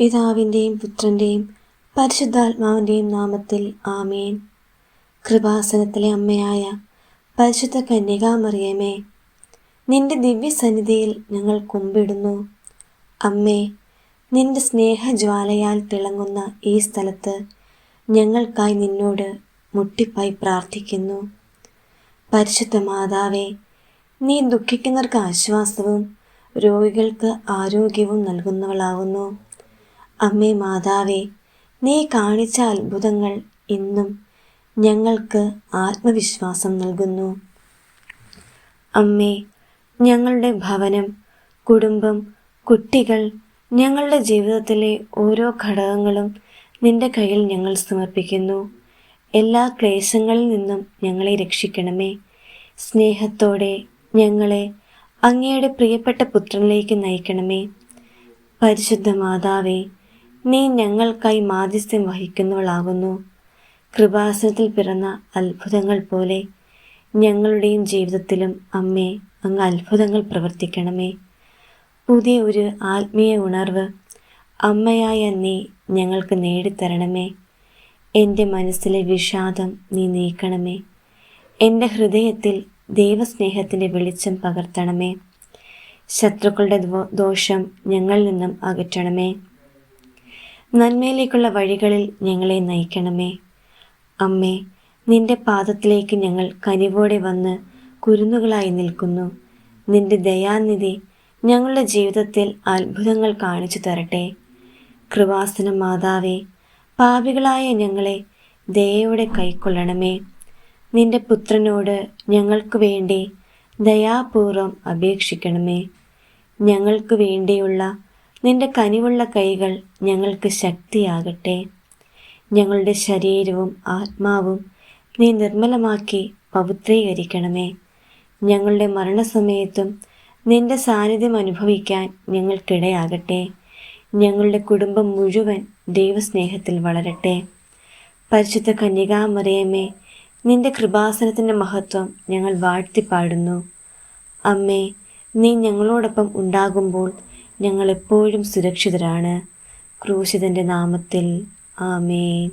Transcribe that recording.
പിതാവിൻ്റെയും പുത്രൻ്റെയും പരിശുദ്ധാത്മാവിൻ്റെയും നാമത്തിൽ ആമേൻ. കൃപാസനത്തിലെ അമ്മയായ പരിശുദ്ധ കന്യകാമറിയമേ, നിന്റെ ദിവ്യസന്നിധിയിൽ ഞങ്ങൾ കുമ്പിടുന്നു. അമ്മേ, നിന്റെ സ്നേഹജ്വാലയാൽ തിളങ്ങുന്ന ഈ സ്ഥലത്ത് ഞങ്ങൾക്കായി നിന്നോട് മുട്ടിപ്പായി പ്രാർത്ഥിക്കുന്നു. പരിശുദ്ധ മാതാവേ, നീ ദുഃഖിക്കുന്നവർക്ക് ആശ്വാസവും രോഗികൾക്ക് ആരോഗ്യവും നൽകുന്നവളാവുന്നു. അമ്മേ മാതാവേ, നീ കാണിച്ച അത്ഭുതങ്ങൾ ഇന്നും ഞങ്ങൾക്ക് ആത്മവിശ്വാസം നൽകുന്നു. അമ്മേ, ഞങ്ങളുടെ ഭവനം, കുടുംബം, കുട്ടികൾ, ഞങ്ങളുടെ ജീവിതത്തിലെ ഓരോ ഘടകങ്ങളും നിന്റെ കയ്യിൽ ഞങ്ങൾ സമർപ്പിക്കുന്നു. എല്ലാ ക്ലേശങ്ങളിൽ നിന്നും ഞങ്ങളെ രക്ഷിക്കണമേ. സ്നേഹത്തോടെ ഞങ്ങളെ അങ്ങയുടെ പ്രിയപ്പെട്ട പുത്രനിലേക്ക് നയിക്കണമേ. പരിശുദ്ധ മാതാവേ, നീ ഞങ്ങൾക്കായി മാധ്യസ്ഥ്യം വഹിക്കുന്നവളാകുന്നു. കൃപാസനത്തിൽ പിറന്ന അത്ഭുതങ്ങൾ പോലെ ഞങ്ങളുടെയും ജീവിതത്തിലും അമ്മേ അങ്ങ് അത്ഭുതങ്ങൾ പ്രവർത്തിക്കണമേ. പുതിയ ഒരു ആത്മീയ ഉണർവ് അമ്മയായ നീ ഞങ്ങൾക്ക് നേടിത്തരണമേ. എൻ്റെ മനസ്സിലെ വിഷാദം നീ നീക്കണമേ. എൻ്റെ ഹൃദയത്തിൽ ദൈവസ്നേഹത്തിൻ്റെ വെളിച്ചം പകർത്തണമേ. ശത്രുക്കളുടെ ദോഷം ഞങ്ങളിൽ നിന്നും അകറ്റണമേ. നന്മയിലേക്കുള്ള വഴികളിൽ ഞങ്ങളെ നയിക്കണമേ. അമ്മേ, നിന്റെ പാദത്തിലേക്ക് ഞങ്ങൾ കനിവോടെ വന്ന് കുരുന്നുകളായി നിൽക്കുന്നു. നിന്റെ ദയാനിധി ഞങ്ങളുടെ ജീവിതത്തിൽ അത്ഭുതങ്ങൾ കാണിച്ചു തരട്ടെ. കൃപാസന മാതാവേ, പാപികളായ ഞങ്ങളെ ദയയോടെ കൈക്കൊള്ളണമേ. നിന്റെ പുത്രനോട് ഞങ്ങൾക്ക് വേണ്ടി ദയാപൂർവം അപേക്ഷിക്കണമേ. ഞങ്ങൾക്ക് വേണ്ടിയുള്ള നിന്റെ കനിവുള്ള കൈകൾ ഞങ്ങൾക്ക് ശക്തിയാകട്ടെ. ഞങ്ങളുടെ ശരീരവും ആത്മാവും നീ നിർമ്മലമാക്കി പവിത്രീകരിക്കണമേ. ഞങ്ങളുടെ മരണസമയത്തും നിന്റെ സാന്നിധ്യം അനുഭവിക്കാൻ ഞങ്ങൾക്കിടയാകട്ടെ. ഞങ്ങളുടെ കുടുംബം മുഴുവൻ ദൈവസ്നേഹത്തിൽ വളരട്ടെ. പരിശുദ്ധ കന്യകാമറിയമേ, നിന്റെ കൃപാസനത്തിൻ്റെ മഹത്വം ഞങ്ങൾ വാഴ്ത്തിപ്പാടുന്നു. അമ്മേ, നീ ഞങ്ങളോടൊപ്പം ഉണ്ടാകുമ്പോൾ ഞങ്ങളെപ്പോഴും സുരക്ഷിതരാണ്. ക്രൂശിതൻ്റെ നാമത്തിൽ ആമേൻ.